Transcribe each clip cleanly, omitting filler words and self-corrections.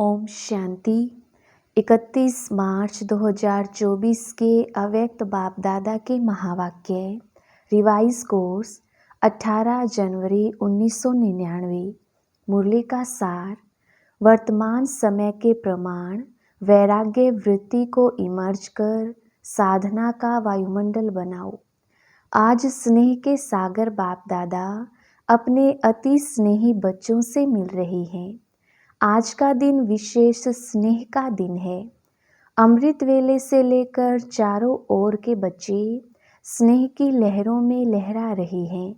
ओम शांति। 31 मार्च 2024 के अव्यक्त बाप दादा के महावाक्य। रिवाइज कोर्स 18 जनवरी 1999। मुरली का सार। वर्तमान समय के प्रमाण वैराग्य वृत्ति को इमर्ज कर साधना का वायुमंडल बनाओ। आज स्नेह के सागर बाप दादा अपने अति स्नेही बच्चों से मिल रही हैं। आज का दिन विशेष स्नेह का दिन है। अमृत वेले से लेकर चारों ओर के बच्चे स्नेह की लहरों में लहरा रहे हैं।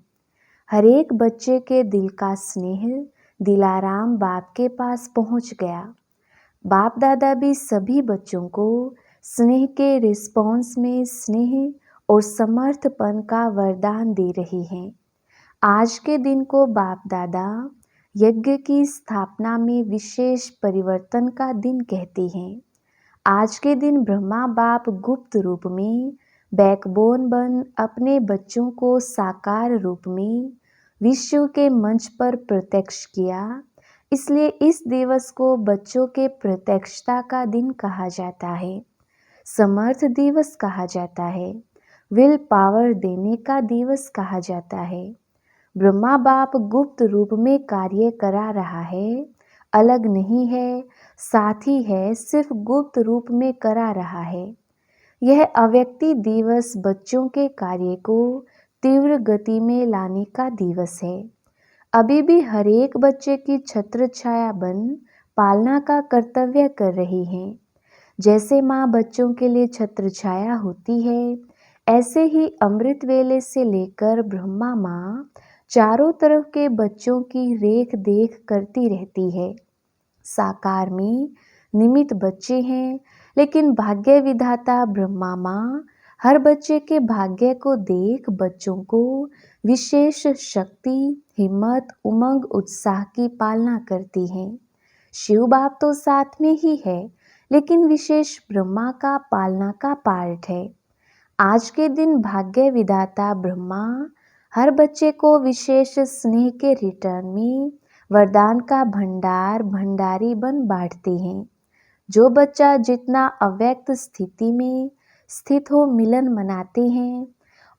हर एक बच्चे के दिल का स्नेह दिलाराम बाप के पास पहुंच गया। बाप दादा भी सभी बच्चों को स्नेह के रिस्पॉन्स में स्नेह और समर्थपन का वरदान दे रही हैं। आज के दिन को बाप दादा यज्ञ की स्थापना में विशेष परिवर्तन का दिन कहते हैं। आज के दिन ब्रह्मा बाप गुप्त रूप में बैकबोन बन अपने बच्चों को साकार रूप में विश्व के मंच पर प्रत्यक्ष किया। इसलिए इस दिवस को बच्चों के प्रत्यक्षता का दिन कहा जाता है। समर्थ दिवस कहा जाता है। विल पावर देने का दिवस कहा जाता है। ब्रह्मा बाप गुप्त रूप में कार्य करा रहा है, अलग नहीं है, साथी है, सिर्फ गुप्त रूप में करा रहा है। यह अव्यक्ति दिवस बच्चों के कार्य को तीव्र गति में लाने का दिवस है। अभी भी हर एक बच्चे की छत्र छाया बन पालना का कर्तव्य कर रही है। जैसे माँ बच्चों के लिए छत्र छाया होती है, ऐसे ही अमृत वेले से लेकर ब्रह्मा माँ चारों तरफ के बच्चों की रेख देख करती रहती है। साकार में निमित्त बच्चे हैं, लेकिन भाग्य विधाता ब्रह्मा माँ हर बच्चे के भाग्य को देख बच्चों को विशेष शक्ति, हिम्मत, उमंग, उत्साह की पालना करती हैं। शिव बाप तो साथ में ही है, लेकिन विशेष ब्रह्मा का पालना का पार्ट है। आज के दिन भाग्य विधाता ब्रह्मा हर बच्चे को विशेष स्नेह के रिटर्न में वरदान का भंडारी बन बांटते हैं। जो बच्चा जितना अव्यक्त स्थिति में स्थित हो मिलन मनाते हैं,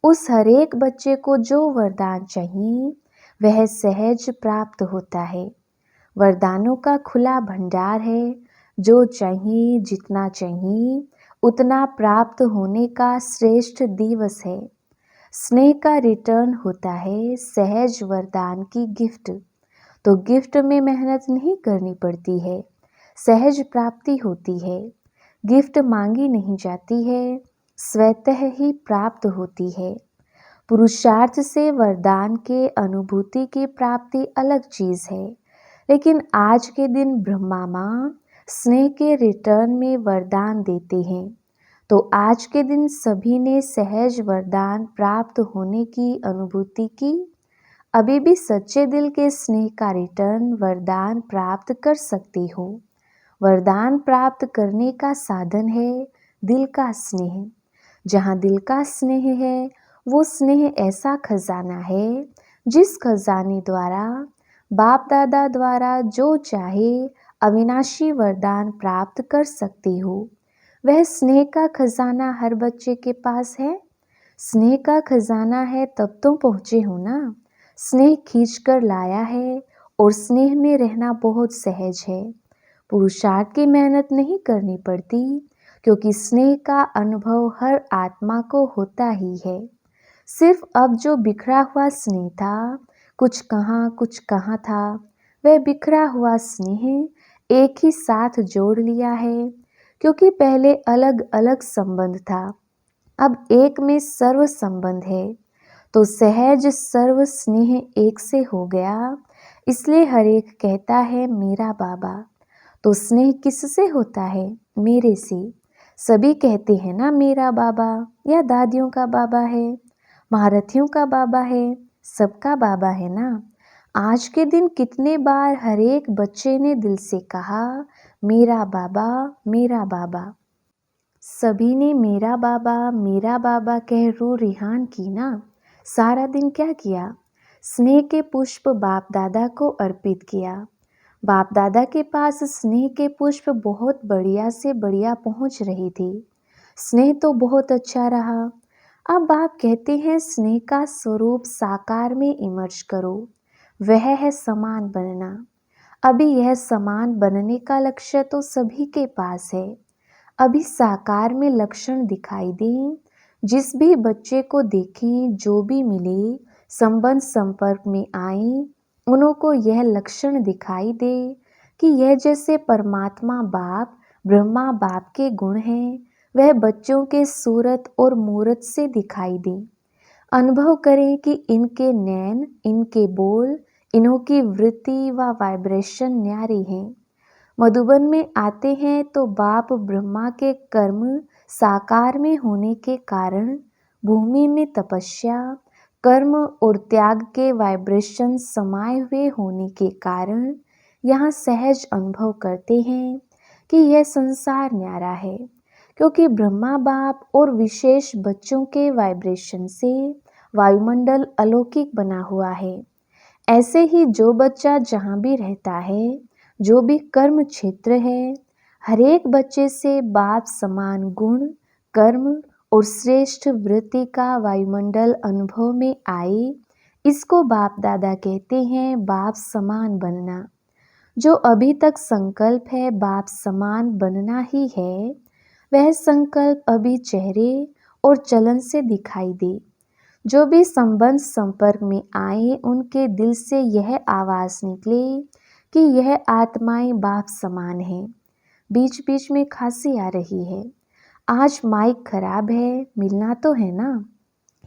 उस हर एक बच्चे को जो वरदान चाहिए वह सहज प्राप्त होता है। वरदानों का खुला भंडार है। जो चाहिए, जितना चाहिए उतना प्राप्त होने का श्रेष्ठ दिवस है। स्नेह का रिटर्न होता है सहज वरदान की गिफ्ट। तो गिफ्ट में मेहनत नहीं करनी पड़ती है, सहज प्राप्ति होती है। गिफ्ट मांगी नहीं जाती है, स्वतः ही प्राप्त होती है। पुरुषार्थ से वरदान के अनुभूति की प्राप्ति अलग चीज है, लेकिन आज के दिन ब्रह्मा माँ स्नेह के रिटर्न में वरदान देते हैं। तो आज के दिन सभी ने सहज वरदान प्राप्त होने की अनुभूति की। अभी भी सच्चे दिल के स्नेह का रिटर्न वरदान प्राप्त कर सकती हो। वरदान प्राप्त करने का साधन है दिल का स्नेह। जहाँ दिल का स्नेह है, वो स्नेह ऐसा खजाना है जिस खजाने द्वारा बाप दादा द्वारा जो चाहे अविनाशी वरदान प्राप्त कर सकती हो। वह स्नेह का खजाना हर बच्चे के पास है। स्नेह का खजाना है तब तो पहुँचे हो ना। स्नेह खींच कर लाया है और स्नेह में रहना बहुत सहज है। पुरुषार्थ की मेहनत नहीं करनी पड़ती, क्योंकि स्नेह का अनुभव हर आत्मा को होता ही है। सिर्फ अब जो बिखरा हुआ स्नेह था, कुछ कहाँ था, वह बिखरा हुआ स्नेह एक ही साथ जोड़ लिया है। क्योंकि पहले अलग अलग संबंध था, अब एक में सर्व संबंध है। तो सहज सर्व स्नेह एक से हो गया। इसलिए हर एक कहता है मेरा बाबा। तो स्नेह किससे होता है? मेरे से। सभी कहते हैं ना मेरा बाबा, या दादियों का बाबा है, महारथियों का बाबा है, सबका बाबा है ना। आज के दिन कितने बार हर एक बच्चे ने दिल से कहा मेरा बाबा, मेरा बाबा। सभी ने मेरा बाबा कह रो रिहान की ना। सारा दिन क्या किया? स्नेह के पुष्प बाप दादा को अर्पित किया। बाप दादा के पास स्नेह के पुष्प बहुत बढ़िया से बढ़िया पहुंच रही थी। स्नेह तो बहुत अच्छा रहा। अब बाप कहते हैं स्नेह का स्वरूप साकार में इमर्ज करो, वह है समान बनना। अभी यह समान बनने का लक्ष्य तो सभी के पास है। अभी साकार में लक्षण दिखाई दें, जिस भी बच्चे को देखें, जो भी मिले, संबंध संपर्क में आए, उनको यह लक्षण दिखाई दे कि यह जैसे परमात्मा बाप ब्रह्मा बाप के गुण हैं, वह बच्चों के सूरत और मूरत से दिखाई दे। अनुभव करें कि इनके नैन, इनके बोल, इन्हों की वृत्ति व वाइब्रेशन न्यारी हैं। मधुबन में आते हैं तो बाप ब्रह्मा के कर्म साकार में होने के कारण भूमि में तपस्या, कर्म और त्याग के वाइब्रेशन समाये हुए होने के कारण यहाँ सहज अनुभव करते हैं कि यह संसार न्यारा है, क्योंकि ब्रह्मा बाप और विशेष बच्चों के वाइब्रेशन से वायुमंडल अलौकिक बना हुआ है। ऐसे ही जो बच्चा जहाँ भी रहता है, जो भी कर्म क्षेत्र है, हरेक बच्चे से बाप समान गुण, कर्म और श्रेष्ठ वृत्ति का वायुमंडल अनुभव में आए, इसको बाप दादा कहते हैं बाप समान बनना। जो अभी तक संकल्प है बाप समान बनना ही है, वह संकल्प अभी चेहरे और चलन से दिखाई दे। जो भी संबंध संपर्क में आए, उनके दिल से यह आवाज़ निकले कि यह आत्माएं बाप समान है। बीच बीच में खांसी आ रही है। आज माइक खराब है, मिलना तो है ना?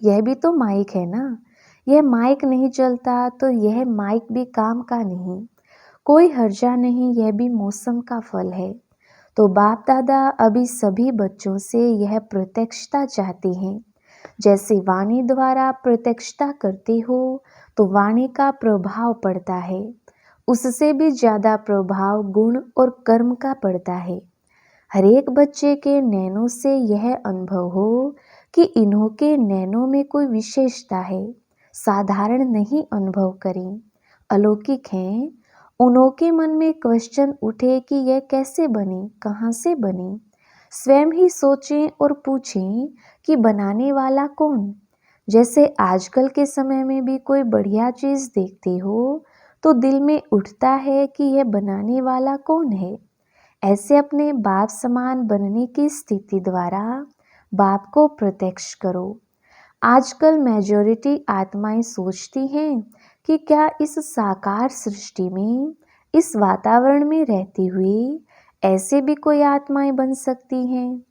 यह भी तो माइक है ना? यह माइक नहीं चलता तो यह माइक भी काम का नहीं। कोई हर्जा नहीं, यह भी मौसम का फल है। तो बाप दादा अभी सभी बच्चों से यह प्रत्यक्षता चाहते हैं। जैसे वाणी द्वारा प्रत्यक्षता करते हो तो वाणी का प्रभाव पड़ता है, उससे भी ज़्यादा प्रभाव गुण और कर्म का पड़ता है। हरेक बच्चे के नैनों से यह अनुभव हो कि इन्हों के नैनों में कोई विशेषता है, साधारण नहीं अनुभव करें, अलौकिक हैं। उन्हों के मन में क्वेश्चन उठे कि यह कैसे बनी, कहाँ से बनी। स्वयं ही सोचें और पूछें कि बनाने वाला कौन। जैसे आजकल के समय में भी कोई बढ़िया चीज़ देखते हो तो दिल में उठता है कि यह बनाने वाला कौन है। ऐसे अपने बाप समान बनने की स्थिति द्वारा बाप को प्रत्यक्ष करो। आजकल मेजॉरिटी आत्माएं सोचती हैं कि क्या इस साकार सृष्टि में, इस वातावरण में रहती हुई ऐसे भी कोई आत्माएं बन सकती हैं।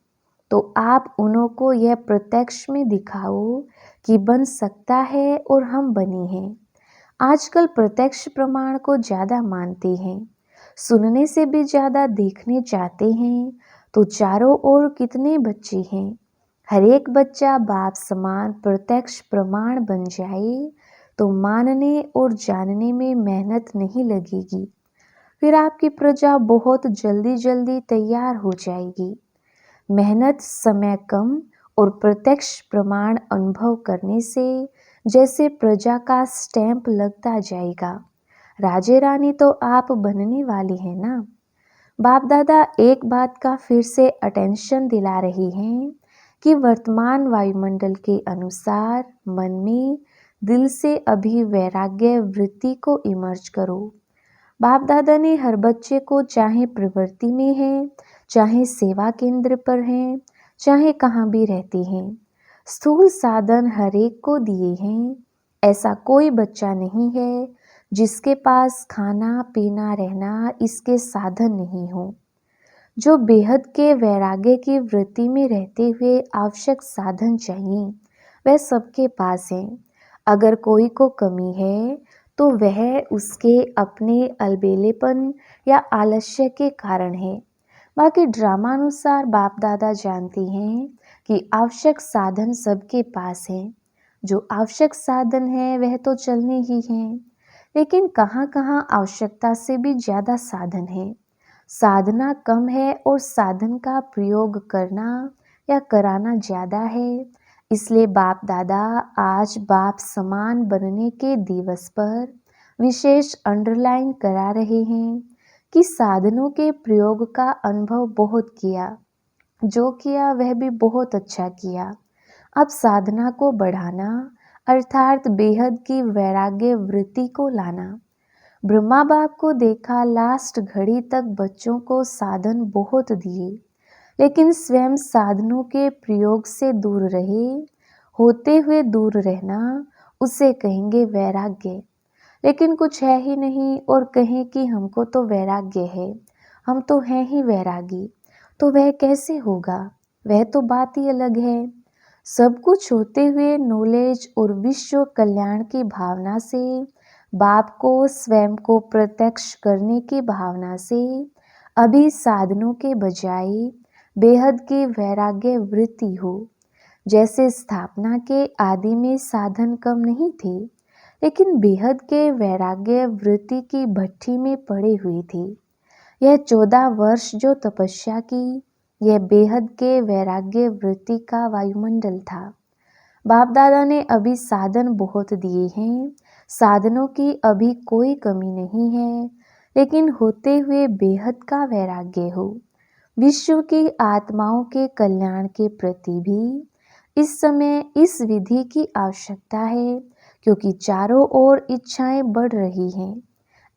तो आप उन्हों को यह प्रत्यक्ष में दिखाओ कि बन सकता है और हम बने हैं। आजकल प्रत्यक्ष प्रमाण को ज़्यादा मानते हैं, सुनने से भी ज़्यादा देखने चाहते हैं। तो चारों ओर कितने बच्चे हैं, हर एक बच्चा बाप समान प्रत्यक्ष प्रमाण बन जाए तो मानने और जानने में मेहनत नहीं लगेगी। फिर आपकी प्रजा बहुत जल्दी जल्दी तैयार हो जाएगी। मेहनत, समय कम और प्रत्यक्ष प्रमाण अनुभव करने से जैसे प्रजा का स्टैंप लगता जाएगा। राजे रानी तो आप बनने वाले हैं ना। बाप दादा एक बात का फिर से अटेंशन दिला रही हैं कि वर्तमान वायुमंडल के अनुसार मन में, दिल से अभी वैराग्य वृत्ति को इमर्ज करो। बाप दादा ने हर बच्चे को, चाहे प्रवृत्ति में है, चाहे सेवा केंद्र पर हैं, चाहे कहाँ भी रहते हैं, स्थूल साधन हर एक को दिए हैं। ऐसा कोई बच्चा नहीं है जिसके पास खाना पीना रहना इसके साधन नहीं हो। जो बेहद के वैराग्य की वृत्ति में रहते हुए आवश्यक साधन चाहिए, वह सबके पास है। अगर कोई को कमी है तो वह उसके अपने अलबेलेपन या आलस्य के कारण है। बाकी ड्रामानुसार बाप दादा जानते हैं कि आवश्यक साधन सबके पास है। जो आवश्यक साधन है वह तो चलने ही हैं, लेकिन कहाँ कहाँ आवश्यकता से भी ज़्यादा साधन है। साधना कम है और साधन का प्रयोग करना या कराना ज़्यादा है। इसलिए बाप दादा आज बाप समान बनने के दिवस पर विशेष अंडरलाइन करा रहे हैं कि साधनों के प्रयोग का अनुभव बहुत किया, जो किया वह भी बहुत अच्छा किया। अब साधना को बढ़ाना अर्थात बेहद की वैराग्य वृत्ति को लाना। ब्रह्मा बाप को देखा लास्ट घड़ी तक बच्चों को साधन बहुत दिए, लेकिन स्वयं साधनों के प्रयोग से दूर रहे। होते हुए दूर रहना उसे कहेंगे वैराग्य। लेकिन कुछ है ही नहीं और कहें कि हमको तो वैराग्य है, हम तो हैं ही वैरागी, तो वह कैसे होगा? वह तो बात ही अलग है। सब कुछ होते हुए नॉलेज और विश्व कल्याण की भावना से, बाप को स्वयं को प्रत्यक्ष करने की भावना से अभी साधनों के बजाय बेहद की वैराग्य वृत्ति हो। जैसे स्थापना के आदि में साधन कम नहीं थे, लेकिन बेहद के वैराग्य वृत्ति की भट्ठी में पड़े हुए थे। यह 14 वर्ष जो तपस्या की, यह बेहद के वैराग्य वृत्ति का वायुमंडल था। बाप दादा ने अभी साधन बहुत दिए हैं, साधनों की अभी कोई कमी नहीं है, लेकिन होते हुए बेहद का वैराग्य हो। विश्व की आत्माओं के कल्याण के प्रति भी इस समय इस विधि की आवश्यकता है, क्योंकि चारों ओर इच्छाएं बढ़ रही हैं।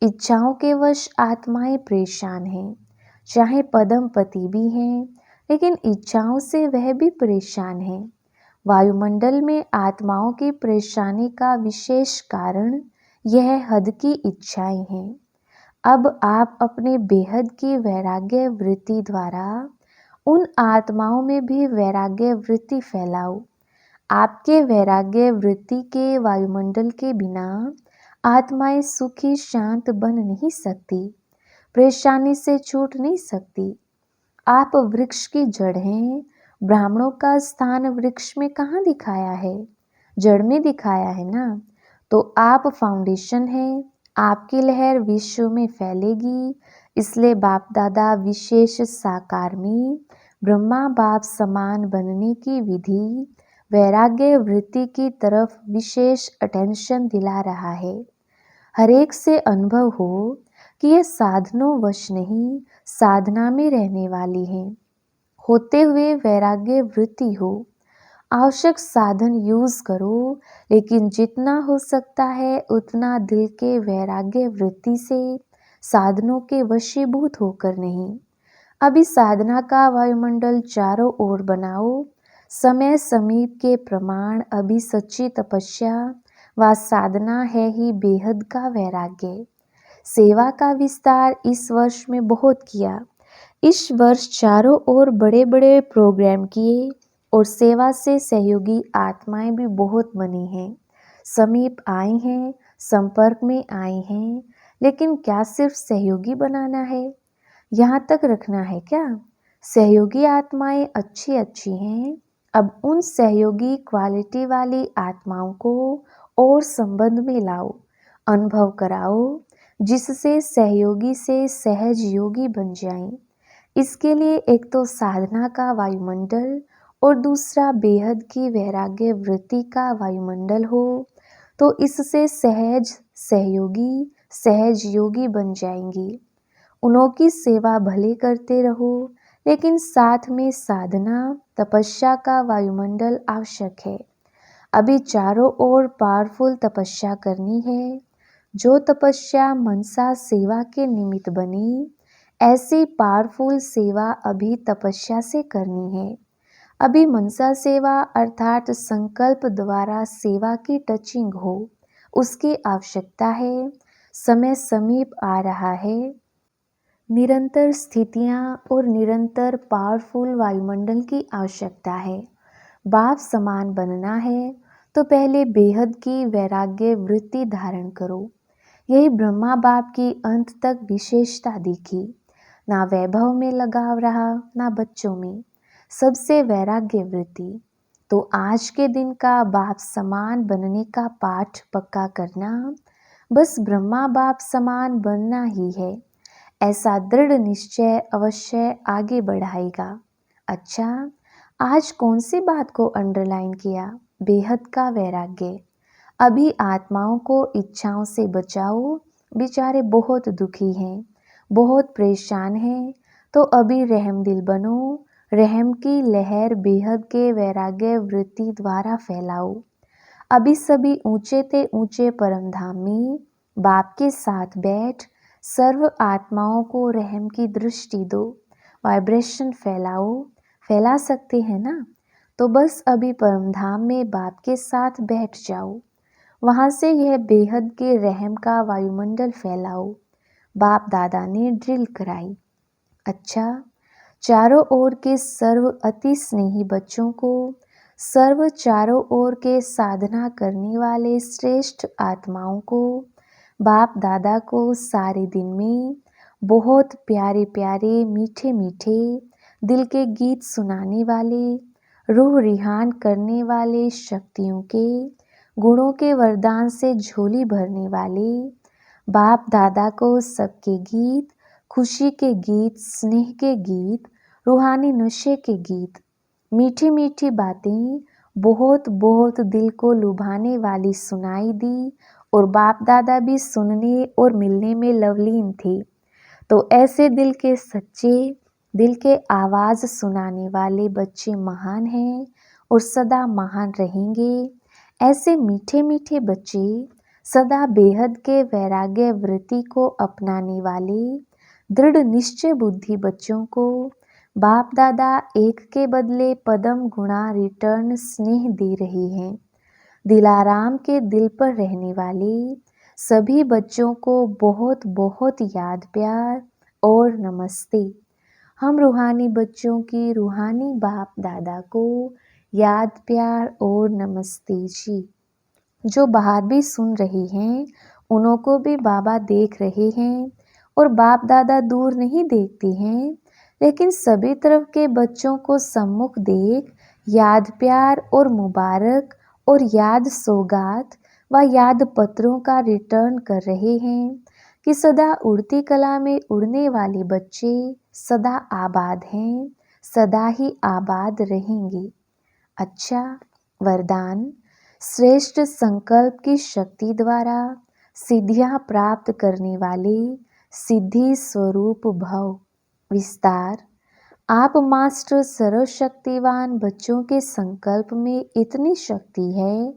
इच्छाओं के वश आत्माएं परेशान हैं। चाहे पदम पति भी हैं, लेकिन इच्छाओं से वह भी परेशान है। वायुमंडल में आत्माओं की परेशानी का विशेष कारण यह हद की इच्छाएं हैं। अब आप अपने बेहद की वैराग्य वृत्ति द्वारा उन आत्माओं में भी वैराग्य वृत्ति फैलाओ। आपके वैराग्य वृत्ति के वायुमंडल के बिना आत्माएं सुखी शांत बन नहीं सकती, परेशानी से छूट नहीं सकती। आप वृक्ष की जड़ हैं। ब्राह्मणों का स्थान वृक्ष में कहाँ दिखाया है? जड़ में दिखाया है ना। तो आप फाउंडेशन हैं। आपकी लहर विश्व में फैलेगी। इसलिए बाप दादा विशेष साकार में ब्रह्मा बाप समान बनने की विधि वैराग्य वृत्ति की तरफ विशेष अटेंशन दिला रहा है। हरेक से अनुभव हो कि ये साधनों वश नहीं, साधना में रहने वाली हैं। होते हुए वैराग्य वृत्ति हो। आवश्यक साधन यूज करो, लेकिन जितना हो सकता है उतना दिल के वैराग्य वृत्ति से, साधनों के वशीभूत होकर नहीं। अभी साधना का वायुमंडल चारों ओर बनाओ। समय समीप के प्रमाण अभी सच्ची तपस्या व साधना है ही बेहद का वैराग्य। सेवा का विस्तार इस वर्ष में बहुत किया। इस वर्ष चारों ओर बड़े बड़े प्रोग्राम किए और सेवा से सहयोगी आत्माएं भी बहुत बनी हैं, समीप आई हैं, संपर्क में आई हैं। लेकिन क्या सिर्फ सहयोगी बनाना है? यहाँ तक रखना है क्या? सहयोगी आत्माएं अच्छी अच्छी हैं। अब उन सहयोगी क्वालिटी वाली आत्माओं को और संबंध में लाओ, अनुभव कराओ, जिससे सहयोगी से सहज योगी बन जाएं। इसके लिए एक तो साधना का वायुमंडल और दूसरा बेहद की वैराग्य वृत्ति का वायुमंडल हो, तो इससे सहज सहयोगी सहज योगी बन जाएंगी। उन्हों की सेवा भले करते रहो, लेकिन साथ में साधना तपस्या का वायुमंडल आवश्यक है। अभी चारों ओर पावरफुल तपस्या करनी है। जो तपस्या मनसा सेवा के निमित्त बनी, ऐसी पावरफुल सेवा अभी तपस्या से करनी है। अभी मनसा सेवा अर्थात संकल्प द्वारा सेवा की टचिंग हो, उसकी आवश्यकता है। समय समीप आ रहा है। निरंतर स्थितियाँ और निरंतर पावरफुल वायुमंडल की आवश्यकता है। बाप समान बनना है तो पहले बेहद की वैराग्य वृत्ति धारण करो। यही ब्रह्मा बाप की अंत तक विशेषता दिखी। ना वैभव में लगाव रहा, ना बच्चों में, सबसे वैराग्य वृत्ति। तो आज के दिन का बाप समान बनने का पाठ पक्का करना, बस ब्रह्मा बाप समान बनना ही है, ऐसा दृढ़ निश्चय अवश्य आगे बढ़ाएगा। अच्छा, आज कौन सी बात को अंडरलाइन किया? बेहद का वैराग्य। अभी आत्माओं को इच्छाओं से बचाओ, बेचारे बहुत दुखी हैं। बहुत परेशान हैं, तो अभी रहम दिल बनो, रहम की लहर बेहद के वैराग्य वृत्ति द्वारा फैलाओ। अभी सभी ऊंचे ते ऊंचे परमधाम में बाप के साथ बैठ सर्व आत्माओं को रहम की दृष्टि दो, वाइब्रेशन फैलाओ। फैला सकते हैं ना? तो बस अभी परमधाम में बाप के साथ बैठ जाओ, वहां से यह बेहद के रहम का वायुमंडल फैलाओ। बाप दादा ने ड्रिल कराई। अच्छा, चारों ओर के सर्व अति स्नेही बच्चों को, सर्व चारों ओर के साधना करने वाले श्रेष्ठ आत्माओं को, बाप दादा को सारे दिन में बहुत प्यारे प्यारे मीठे मीठे दिल के गीत सुनाने वाले, रूह रिहान करने वाले, शक्तियों के गुणों के वरदान से झोली भरने वाले बाप दादा को सबके गीत, खुशी के गीत, स्नेह के गीत, रूहानी नशे के गीत, मीठी मीठी बातें बहुत बहुत दिल को लुभाने वाली सुनाई दी, और बाप दादा भी सुनने और मिलने में लवलीन थे। तो ऐसे दिल के सच्चे, दिल के आवाज़ सुनाने वाले बच्चे महान हैं और सदा महान रहेंगे। ऐसे मीठे मीठे बच्चे सदा बेहद के वैराग्य वृत्ति को अपनाने वाले दृढ़ निश्चय बुद्धि बच्चों को बाप दादा एक के बदले पदम गुणा रिटर्न स्नेह दे रहे हैं। दिलाराम के दिल पर रहने वाले सभी बच्चों को बहुत बहुत याद प्यार और नमस्ते। हम रूहानी बच्चों की रूहानी बाप दादा को याद प्यार और नमस्ते जी। जो बाहर भी सुन रहे हैं उन्हों को भी बाबा देख रहे हैं, और बाप दादा दूर नहीं देखते हैं, लेकिन सभी तरफ के बच्चों को सम्मुख देख याद प्यार और मुबारक और याद सौगात व याद पत्रों का रिटर्न कर रहे हैं कि सदा उड़ती कला में उड़ने वाले बच्चे सदा आबाद हैं, सदा ही आबाद रहेंगे। अच्छा, वरदान श्रेष्ठ संकल्प की शक्ति द्वारा सिद्धियां प्राप्त करने वाले सिद्धि स्वरूप भव। विस्तार, आप मास्टर सर्वशक्तिवान बच्चों के संकल्प में इतनी शक्ति है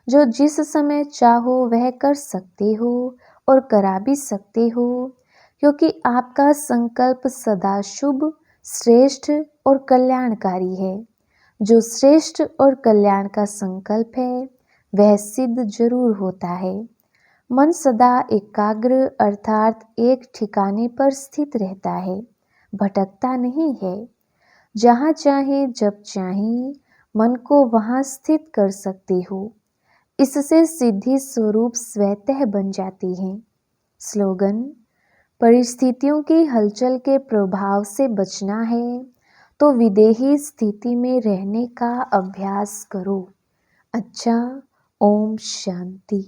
जो जिस समय चाहो वह कर सकते हो और करा भी सकते हो, क्योंकि आपका संकल्प सदा शुभ, श्रेष्ठ और कल्याणकारी है। जो श्रेष्ठ और कल्याण का संकल्प है वह सिद्ध जरूर होता है। मन सदा एकाग्र अर्थात एक ठिकाने पर स्थित रहता है, भटकता नहीं है। जहाँ चाहे जब चाहे मन को वहाँ स्थित कर सकते हो। इससे सिद्धि स्वरूप स्वतः बन जाती है। स्लोगन, परिस्थितियों की हलचल के प्रभाव से बचना है तो विदेही स्थिति में रहने का अभ्यास करो। अच्छा, ओम शांति।